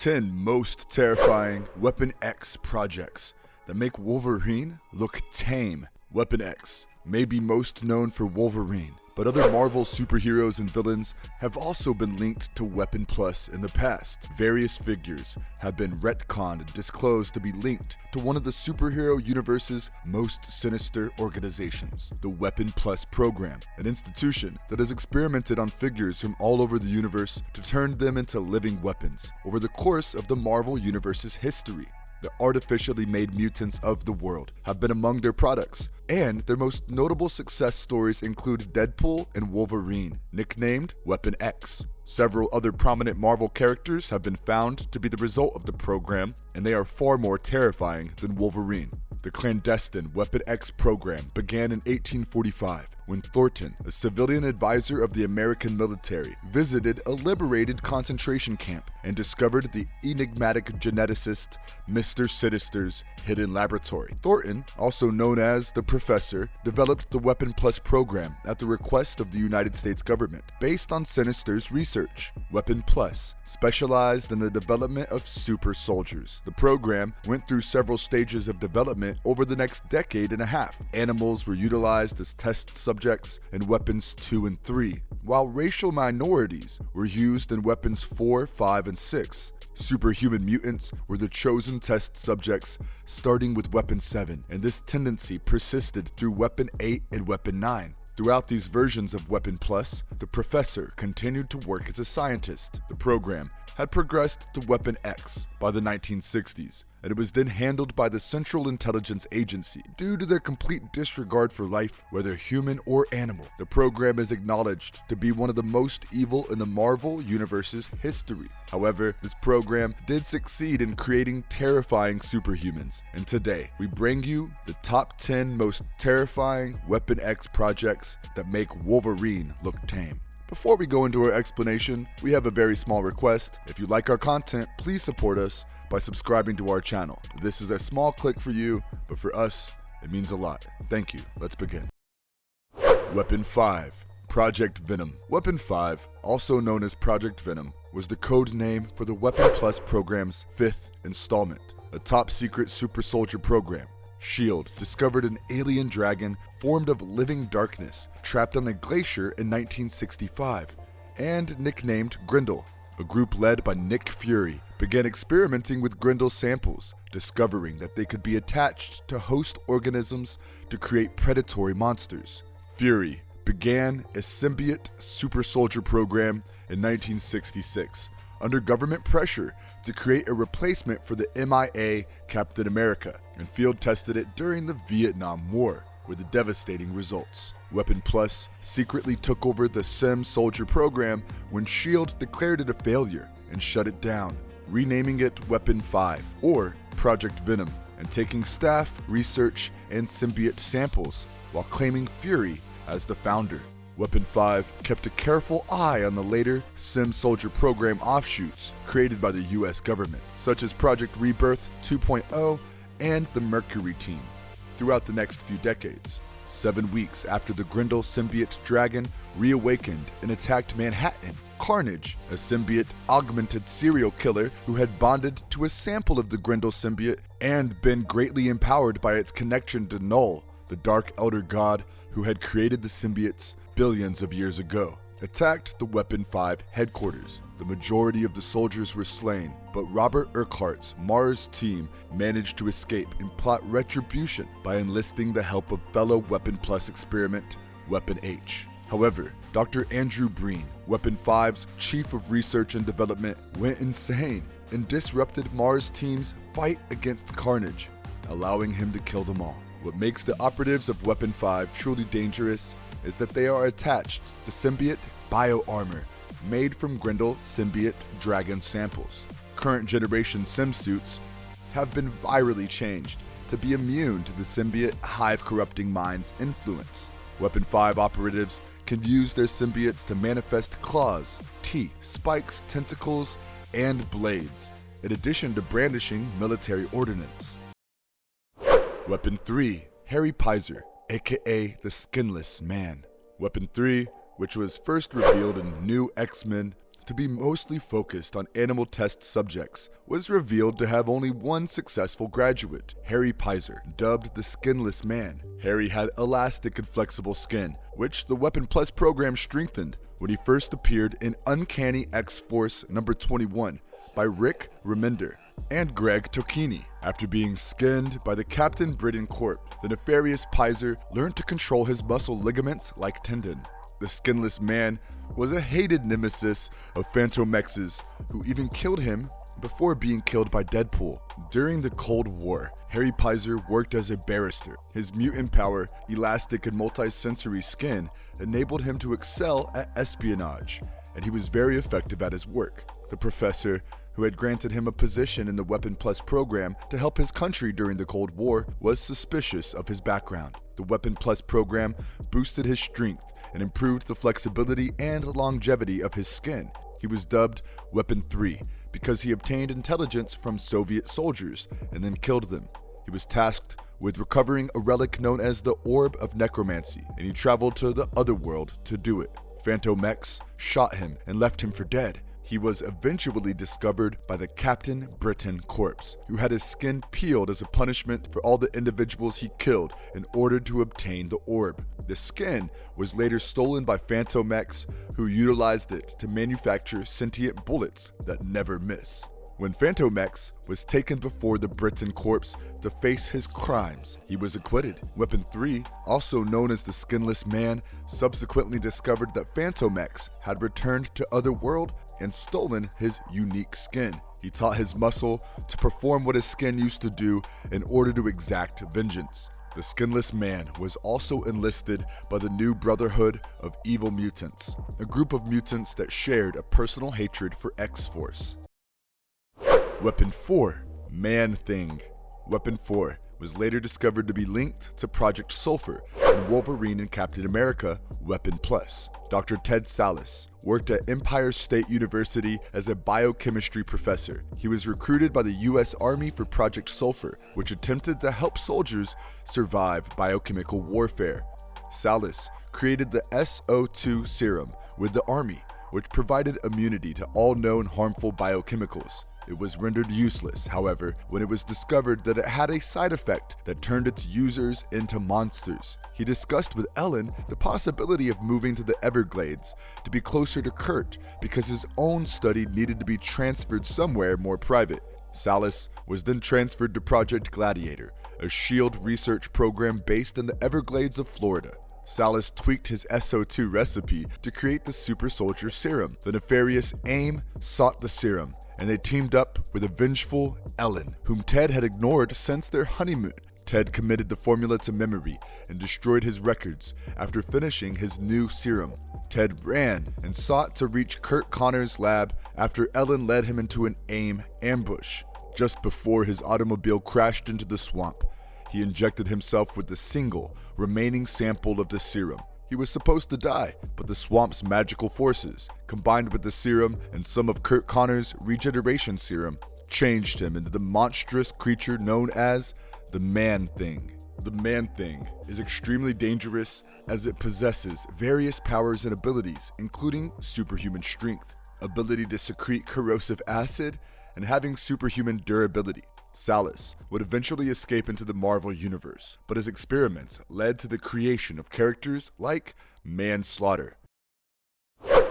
10 most terrifying Weapon X projects that make Wolverine look tame. Weapon X may be most known for Wolverine, but other Marvel superheroes and villains have also been linked to Weapon Plus in the past. Various figures have been retconned and disclosed to be linked to one of the superhero universe's most sinister organizations, the Weapon Plus program, an institution that has experimented on figures from all over the universe to turn them into living weapons over the course of the Marvel Universe's history. The artificially made mutants of the world have been among their products, and their most notable success stories include Deadpool and Wolverine, nicknamed Weapon X. Several other prominent Marvel characters have been found to be the result of the program, and they are far more terrifying than Wolverine. The clandestine Weapon X program began in 1845 when Thorton, a civilian advisor of the American military, visited a liberated concentration camp and discovered the enigmatic geneticist Mister Sinister's hidden laboratory. Thorton, also known as the Professor, developed the Weapon Plus program at the request of the United States government, based on Sinister's research. Weapon Plus specialized in the development of super soldiers. The program went through several stages of development over the next decade and a half. Animals were utilized as test subjects in Weapons 2 and 3, while racial minorities were used in Weapons 4, 5, and 6. Superhuman mutants were the chosen test subjects, starting with Weapon VII, and this tendency persisted through Weapon VIII and Weapon IX. Throughout these versions of Weapon Plus, the Professor continued to work as a scientist. The program had progressed to Weapon X by the 1960s, and it was then handled by the Central Intelligence Agency. Due to their complete disregard for life, whether human or animal, the program is acknowledged to be one of the most evil in the Marvel Universe's history. However, this program did succeed in creating terrifying superhumans, and today we bring you the top 10 most terrifying Weapon X projects that make Wolverine look tame. Before we go into our explanation, we have a very small request. If you like our content, please support us by subscribing to our channel. This is a small click for you, but for us, it means a lot. Thank you. Let's begin. Weapon 5. Project Venom. Weapon 5, also known as Project Venom, was the code name for the Weapon Plus program's 5th installment, a top-secret super soldier program. S.H.I.E.L.D. discovered an alien dragon formed of living darkness trapped on a glacier in 1965 and nicknamed Grendel. A group led by Nick Fury began experimenting with Grendel samples, discovering that they could be attached to host organisms to create predatory monsters. Fury began a symbiote super soldier program in 1966 under government pressure to create a replacement for the MIA Captain America, and field tested it during the Vietnam War with devastating results. Weapon Plus secretly took over the SIM Soldier program when S.H.I.E.L.D. declared it a failure and shut it down, renaming it Weapon 5 or Project Venom, and taking staff, research, and symbiote samples while claiming Fury as the founder. Weapon 5 kept a careful eye on the later SIM Soldier program offshoots created by the US government, such as Project Rebirth 2.0 and the Mercury team, throughout the next few decades. 7 weeks after the Grendel symbiote dragon reawakened and attacked Manhattan, Carnage, a symbiote augmented serial killer who had bonded to a sample of the Grendel symbiote and been greatly empowered by its connection to Null, the Dark Elder God who had created the symbiotes billions of years ago, attacked the Weapon 5 headquarters. The majority of the soldiers were slain, but Robert Urquhart's Mars team managed to escape and plot retribution by enlisting the help of fellow Weapon Plus experiment, Weapon H. However, Dr. Andrew Breen, Weapon 5's Chief of Research and Development, went insane and disrupted Mars team's fight against Carnage, allowing him to kill them all. What makes the operatives of Weapon 5 truly dangerous is that they are attached to symbiote bioarmor made from Grendel symbiote dragon samples. Current generation sim suits have been virally changed to be immune to the symbiote hive-corrupting mind's influence. Weapon 5 operatives can use their symbiotes to manifest claws, teeth, spikes, tentacles, and blades, in addition to brandishing military ordnance. Weapon 3, Harry Pizer, aka the Skinless Man. Weapon 3, which was first revealed in New X-Men to be mostly focused on animal test subjects, was revealed to have only one successful graduate, Harry Pizer, dubbed the Skinless Man. Harry had elastic and flexible skin, which the Weapon Plus program strengthened when he first appeared in Uncanny X-Force number 21 by Rick Remender and Greg Tocchini. After being skinned by the Captain Britain Corp, the nefarious Pizer learned to control his muscle ligaments like tendon. The Skinless Man was a hated nemesis of Phantom X's, who even killed him before being killed by Deadpool. During the Cold War, Harry Pizer worked as a barrister. His mutant power, elastic and multi-sensory skin enabled him to excel at espionage, and he was very effective at his work. The professor, who had granted him a position in the Weapon Plus program to help his country during the Cold War, was suspicious of his background. The Weapon Plus program boosted his strength and improved the flexibility and longevity of his skin. He was dubbed Weapon III because he obtained intelligence from Soviet soldiers and then killed them. He was tasked with recovering a relic known as the Orb of Necromancy, and he traveled to the Otherworld to do it. Phantom X shot him and left him for dead. He was eventually discovered by the Captain Britain Corps, who had his skin peeled as a punishment for all the individuals he killed in order to obtain the orb. The skin was later stolen by Phantom X, who utilized it to manufacture sentient bullets that never miss. When Phantom X was taken before the Britain Corps to face his crimes, he was acquitted. Weapon III, also known as the Skinless Man, subsequently discovered that Phantom X had returned to Otherworld and stolen his unique skin. He taught his muscle to perform what his skin used to do in order to exact vengeance. The Skinless Man was also enlisted by the New Brotherhood of Evil Mutants, a group of mutants that shared a personal hatred for X-Force. Weapon 4, Man-Thing. Weapon 4 was later discovered to be linked to Project Sulfur in Wolverine and Captain America Weapon Plus. Dr. Ted Sallis worked at Empire State University as a biochemistry professor. He was recruited by the US Army for Project Sulfur, which attempted to help soldiers survive biochemical warfare. Sallis created the SO2 serum with the Army, which provided immunity to all known harmful biochemicals. It was rendered useless, however, when it was discovered that it had a side effect that turned its users into monsters. He discussed with Ellen the possibility of moving to the Everglades to be closer to Kurt because his own study needed to be transferred somewhere more private. Sallis was then transferred to Project Gladiator, a SHIELD research program based in the Everglades of Florida. Sallis tweaked his SO2 recipe to create the super soldier serum. The nefarious AIM sought the serum, and they teamed up with a vengeful Ellen, whom Ted had ignored since their honeymoon. Ted committed the formula to memory and destroyed his records after finishing his new serum. Ted ran and sought to reach Kurt Connor's lab after Ellen led him into an AIM ambush. Just before his automobile crashed into the swamp, he injected himself with the single remaining sample of the serum. He was supposed to die, but the swamp's magical forces, combined with the serum and some of Kurt Connor's regeneration serum, changed him into the monstrous creature known as the Man-Thing. The Man-Thing is extremely dangerous as it possesses various powers and abilities, including superhuman strength, ability to secrete corrosive acid, and having superhuman durability. Sallis would eventually escape into the Marvel Universe, but his experiments led to the creation of characters like Manslaughter.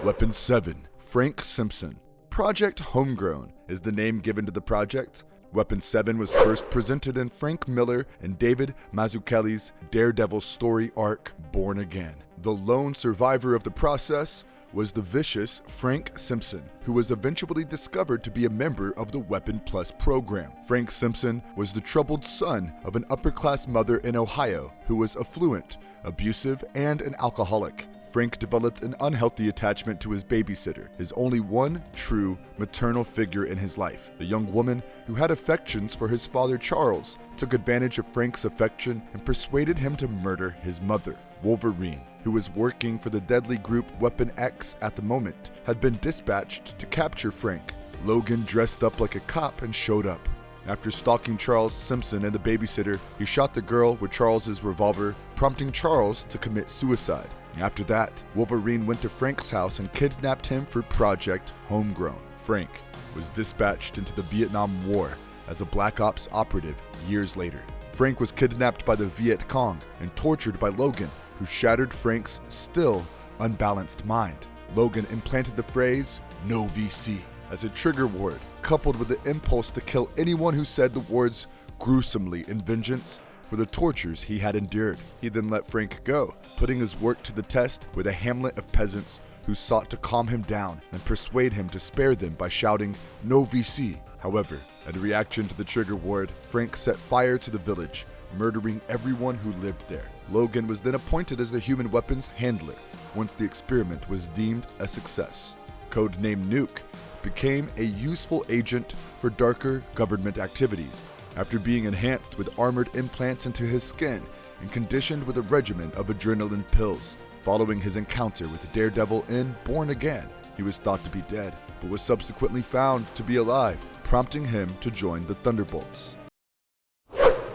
Weapon VII, Frank Simpson. Project Homegrown is the name given to the project. Weapon VII was first presented in Frank Miller and David Mazzucchelli's Daredevil story arc, Born Again. The lone survivor of the process was the vicious Frank Simpson, who was eventually discovered to be a member of the Weapon Plus program. Frank Simpson was the troubled son of an upper-class mother in Ohio who was affluent, abusive, and an alcoholic. Frank developed an unhealthy attachment to his babysitter, his only one true maternal figure in his life. The young woman, who had affections for his father Charles, took advantage of Frank's affection and persuaded him to murder his mother. Wolverine, who was working for the deadly group Weapon X at the moment, had been dispatched to capture Frank. Logan dressed up like a cop and showed up. After stalking Charles Simpson and the babysitter, he shot the girl with Charles's revolver, prompting Charles to commit suicide. After that, Wolverine went to Frank's house and kidnapped him for Project Homegrown. Frank was dispatched into the Vietnam War as a Black Ops operative years later. Frank was kidnapped by the Viet Cong and tortured by Logan, who shattered Frank's still unbalanced mind. Logan implanted the phrase, "No VC," as a trigger word, coupled with the impulse to kill anyone who said the words gruesomely in vengeance for the tortures he had endured. He then let Frank go, putting his work to the test with a hamlet of peasants who sought to calm him down and persuade him to spare them by shouting, "No VC." However, in reaction to the trigger word, Frank set fire to the village, murdering everyone who lived there. Logan was then appointed as the human weapons handler once the experiment was deemed a success. Codenamed Nuke became a useful agent for darker government activities after being enhanced with armored implants into his skin and conditioned with a regimen of adrenaline pills. Following his encounter with Daredevil in Born Again, he was thought to be dead, but was subsequently found to be alive, prompting him to join the Thunderbolts.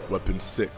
Weapon VI,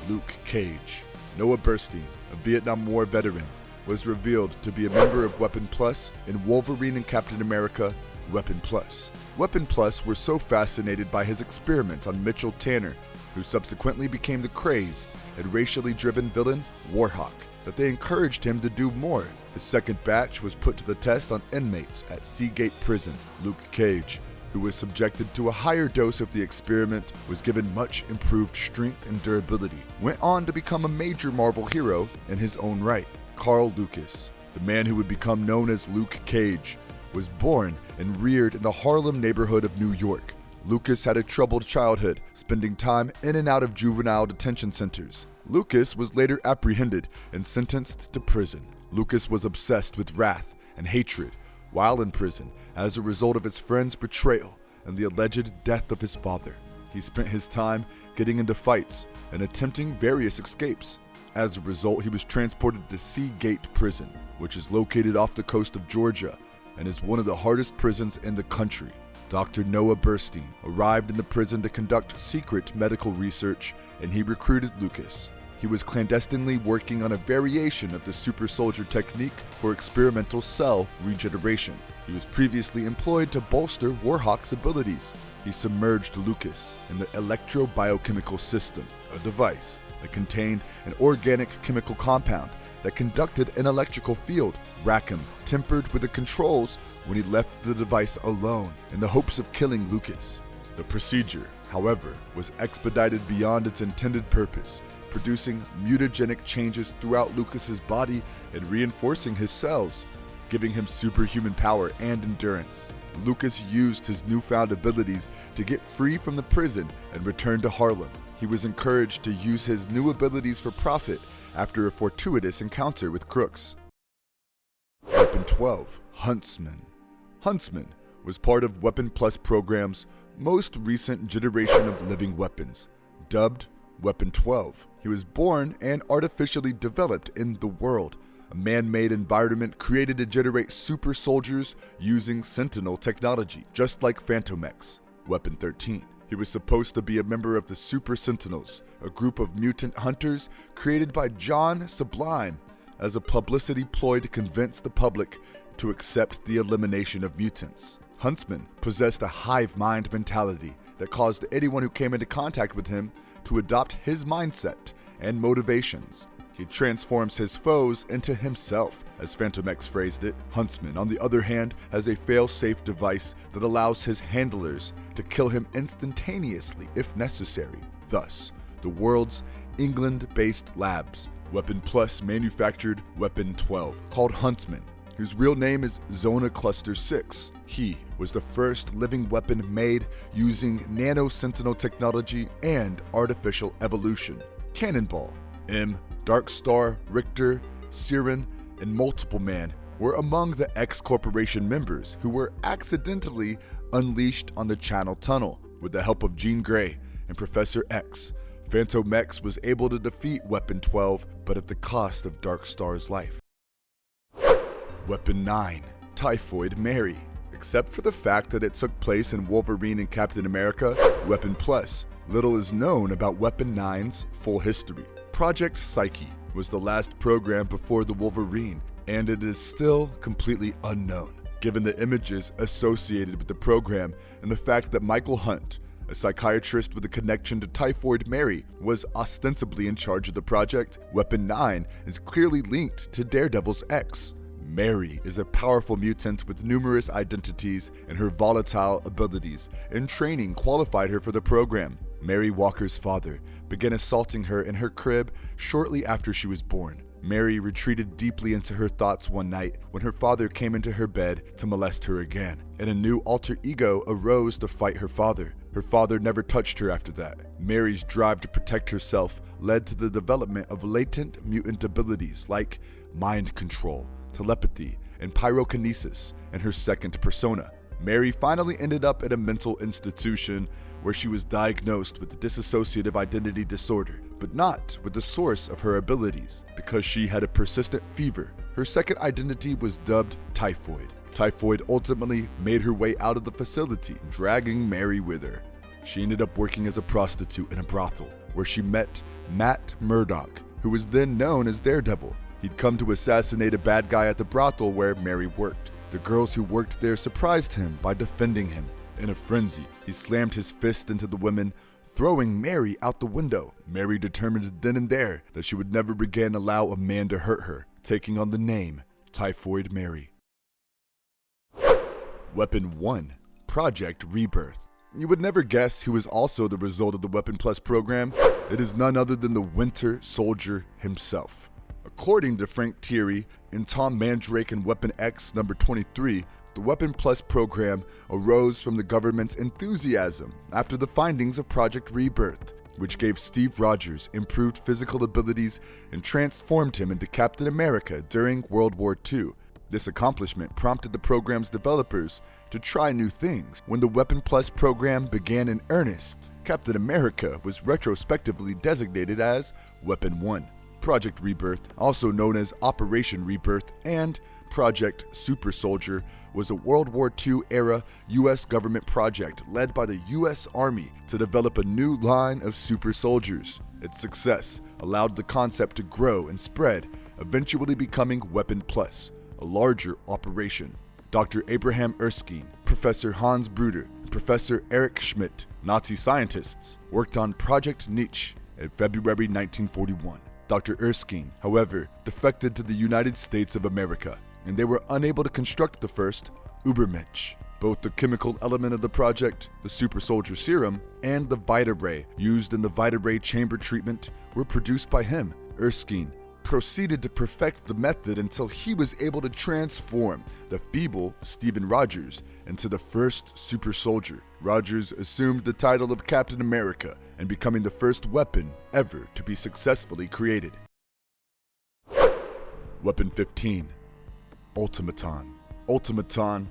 Luke Cage. Noah Burstein, a Vietnam War veteran, was revealed to be a member of Weapon Plus in Wolverine and Captain America, Weapon Plus. Weapon Plus were so fascinated by his experiments on Mitchell Tanner, who subsequently became the crazed and racially driven villain Warhawk, that they encouraged him to do more. His second batch was put to the test on inmates at Seagate Prison. Luke Cage, who was subjected to a higher dose of the experiment, was given much improved strength and durability, went on to become a major Marvel hero in his own right. Carl Lucas, the man who would become known as Luke Cage, was born and reared in the Harlem neighborhood of New York. Lucas had a troubled childhood, spending time in and out of juvenile detention centers. Lucas was later apprehended and sentenced to prison. Lucas was obsessed with wrath and hatred while in prison as a result of his friend's betrayal and the alleged death of his father. He spent his time getting into fights and attempting various escapes. As a result, he was transported to Seagate Prison, which is located off the coast of Georgia and is one of the hardest prisons in the country. Dr. Noah Burstein arrived in the prison to conduct secret medical research, and he recruited Lucas. He was clandestinely working on a variation of the super soldier technique for experimental cell regeneration. He was previously employed to bolster Warhawk's abilities. He submerged Lucas in the electro-biochemical system, a device that contained an organic chemical compound that conducted an electrical field. Rackham tempered with the controls when he left the device alone in the hopes of killing Lucas. The procedure, however, was expedited beyond its intended purpose, producing mutagenic changes throughout Lucas's body and reinforcing his cells, giving him superhuman power and endurance. Lucas used his newfound abilities to get free from the prison and return to Harlem. He was encouraged to use his new abilities for profit after a fortuitous encounter with crooks. Weapon 12, Huntsman. Huntsman was part of Weapon Plus program's most recent generation of living weapons, dubbed Weapon 12. He was born and artificially developed in the world, a man-made environment created to generate super soldiers using Sentinel technology, just like Phantom X, Weapon 13. He was supposed to be a member of the Super Sentinels, a group of mutant hunters created by John Sublime as a publicity ploy to convince the public to accept the elimination of mutants. Huntsman possessed a hive mind mentality that caused anyone who came into contact with him to adopt his mindset and motivations. He transforms his foes into himself, as Phantom X phrased it. Huntsman, on the other hand, has a fail-safe device that allows his handlers to kill him instantaneously if necessary. Thus, the world's England-based labs, Weapon Plus manufactured Weapon 12, called Huntsman, whose real name is Zona Cluster 6. He was the first living weapon made using nano-sentinel technology and artificial evolution. Cannonball, M, Darkstar, Richter, Siren, and Multiple Man were among the X Corporation members who were accidentally unleashed on the Channel Tunnel. With the help of Jean Grey and Professor X, Phantom X was able to defeat Weapon 12, but at the cost of Darkstar's life. Weapon 9, Typhoid Mary. Except for the fact that it took place in Wolverine and Captain America, Weapon Plus, little is known about Weapon 9's full history. Project Psyche, was the last program before the Wolverine, and it is still completely unknown, given the images associated with the program and the fact that Michael Hunt, a psychiatrist with a connection to Typhoid Mary, was ostensibly in charge of the project. Weapon IX is clearly linked to Daredevil's ex. Mary is a powerful mutant with numerous identities, and her volatile abilities and training qualified her for the program. Mary Walker's father began assaulting her in her crib shortly after she was born. Mary retreated deeply into her thoughts one night when her father came into her bed to molest her again, and a new alter ego arose to fight her father. Her father never touched her after that. Mary's drive to protect herself led to the development of latent mutant abilities like mind control, telepathy, and pyrokinesis in her second persona. Mary finally ended up at a mental institution where she was diagnosed with dissociative identity disorder, but not with the source of her abilities. Because she had a persistent fever, her second identity was dubbed Typhoid. Typhoid ultimately made her way out of the facility, dragging Mary with her. She ended up working as a prostitute in a brothel, where she met Matt Murdock, who was then known as Daredevil. He'd come to assassinate a bad guy at the brothel where Mary worked. The girls who worked there surprised him by defending him. In a frenzy, he slammed his fist into the women, throwing Mary out the window. Mary determined then and there that she would never again allow a man to hurt her, taking on the name Typhoid Mary. Weapon I, Project Rebirth. You would never guess who is also the result of the Weapon Plus program. It is none other than the Winter Soldier himself. According to Frank Thierry in Tom Mandrake and Weapon X number 23, the Weapon Plus program arose from the government's enthusiasm after the findings of Project Rebirth, which gave Steve Rogers improved physical abilities and transformed him into Captain America during World War II. This accomplishment prompted the program's developers to try new things. When the Weapon Plus program began in earnest, Captain America was retrospectively designated as Weapon I. Project Rebirth, also known as Operation Rebirth and Project Super Soldier, was a World War II-era U.S. government project led by the U.S. Army to develop a new line of super soldiers. Its success allowed the concept to grow and spread, eventually becoming Weapon Plus, a larger operation. Dr. Abraham Erskine, Professor Hans Bruder, and Professor Erich Schmidt, Nazi scientists, worked on Project Nietzsche in February 1941. Dr. Erskine, however, defected to the United States of America, and they were unable to construct the first Ubermensch. Both the chemical element of the project, the super soldier serum, and the Vita-Ray used in the Vita-Ray chamber treatment were produced by him. Erskine proceeded to perfect the method until he was able to transform the feeble Stephen Rogers into the first super soldier. Rogers assumed the title of Captain America and becoming the first weapon ever to be successfully created. Weapon 15, Ultimatum. Ultimatum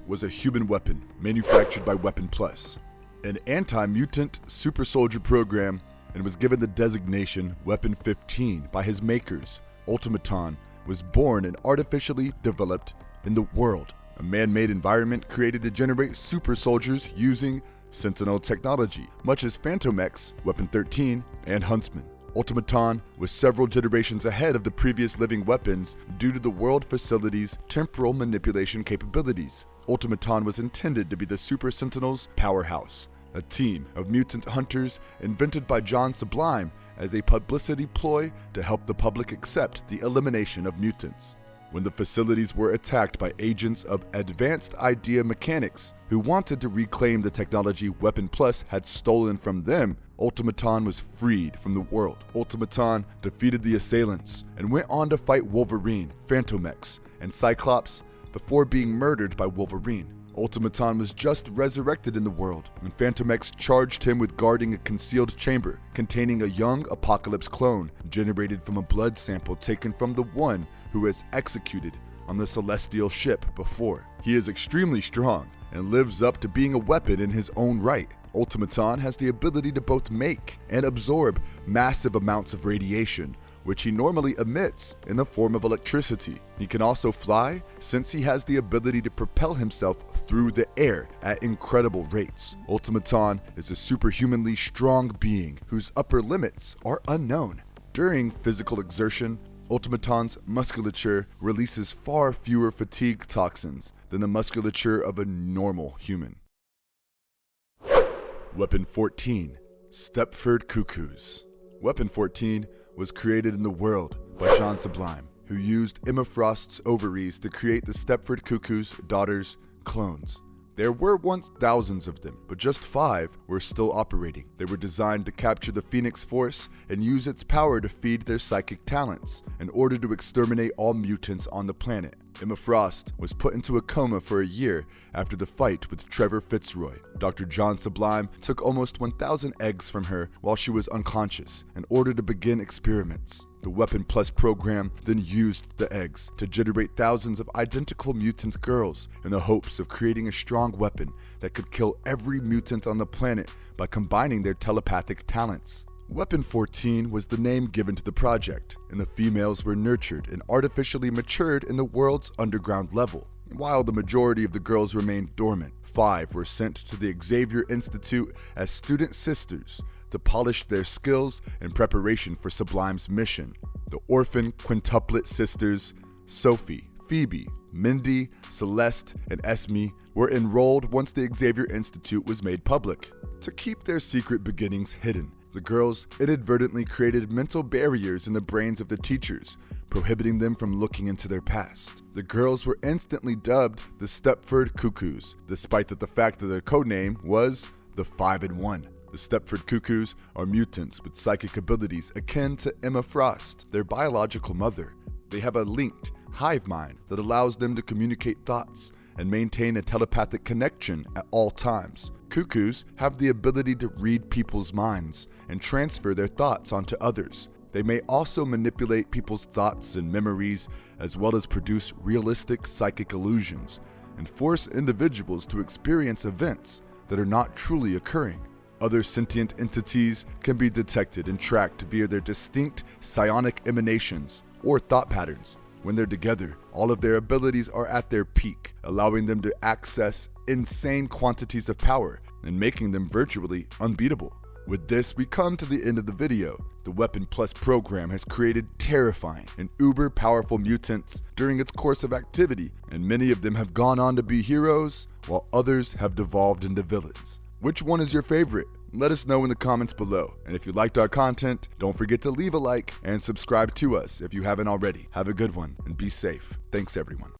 was a human weapon manufactured by Weapon Plus, an anti-mutant super soldier program, and was given the designation Weapon 15 by his makers. Ultimatum was born and artificially developed in the world, a man-made environment created to generate super soldiers using Sentinel technology, much as Phantom X, Weapon 13, and Huntsman. Ultimatum was several generations ahead of the previous living weapons due to the world facility's temporal manipulation capabilities. Ultimatum was intended to be the Super Sentinels' powerhouse, a team of mutant hunters invented by John Sublime as a publicity ploy to help the public accept the elimination of mutants. When the facilities were attacked by agents of Advanced Idea Mechanics who wanted to reclaim the technology Weapon Plus had stolen from them, Ultimatum was freed from the world. Ultimatum defeated the assailants and went on to fight Wolverine, Phantom X, and Cyclops before being murdered by Wolverine. Ultimatum was just resurrected in the world, and Phantom X charged him with guarding a concealed chamber containing a young Apocalypse clone generated from a blood sample taken from the one who was executed on the celestial ship before. He is extremely strong and lives up to being a weapon in his own right. Ultimatum has the ability to both make and absorb massive amounts of radiation, which he normally emits in the form of electricity. He can also fly, since he has the ability to propel himself through the air at incredible rates. Ultimatum is a superhumanly strong being whose upper limits are unknown. During physical exertion, Ultimaton's musculature releases far fewer fatigue toxins than the musculature of a normal human. Weapon 14, Stepford cuckoos. Weapon 14 was created in the world by John Sublime, who used Emma Frost's ovaries to create the Stepford cuckoo's daughters' clones. There were once thousands of them, but just 5 were still operating. They were designed to capture the Phoenix Force and use its power to feed their psychic talents in order to exterminate all mutants on the planet. Emma Frost was put into a coma for a year after the fight with Trevor Fitzroy. Dr. John Sublime took almost 1,000 eggs from her while she was unconscious in order to begin experiments. The Weapon Plus program then used the eggs to generate thousands of identical mutant girls in the hopes of creating a strong weapon that could kill every mutant on the planet by combining their telepathic talents. Weapon 14 was the name given to the project, and the females were nurtured and artificially matured in the world's underground level. While the majority of the girls remained dormant, 5 were sent to the Xavier Institute as student sisters to polish their skills in preparation for Sublime's mission. The orphan quintuplet sisters, Sophie, Phoebe, Mindy, Celeste, and Esme, were enrolled once the Xavier Institute was made public. To keep their secret beginnings hidden, the girls inadvertently created mental barriers in the brains of the teachers, prohibiting them from looking into their past. The girls were instantly dubbed the Stepford Cuckoos, despite the fact that their codename was the 5 in 1. The Stepford Cuckoos are mutants with psychic abilities akin to Emma Frost, their biological mother. They have a linked hive mind that allows them to communicate thoughts and maintain a telepathic connection at all times. Cuckoos have the ability to read people's minds and transfer their thoughts onto others. They may also manipulate people's thoughts and memories, as well as produce realistic psychic illusions and force individuals to experience events that are not truly occurring. Other sentient entities can be detected and tracked via their distinct psionic emanations or thought patterns. When they're together, all of their abilities are at their peak, allowing them to access insane quantities of power and making them virtually unbeatable. With this, we come to the end of the video. The Weapon Plus program has created terrifying and uber-powerful mutants during its course of activity, and many of them have gone on to be heroes, while others have devolved into villains. Which one is your favorite? Let us know in the comments below. And if you liked our content, don't forget to leave a like and subscribe to us if you haven't already. Have a good one and be safe. Thanks everyone.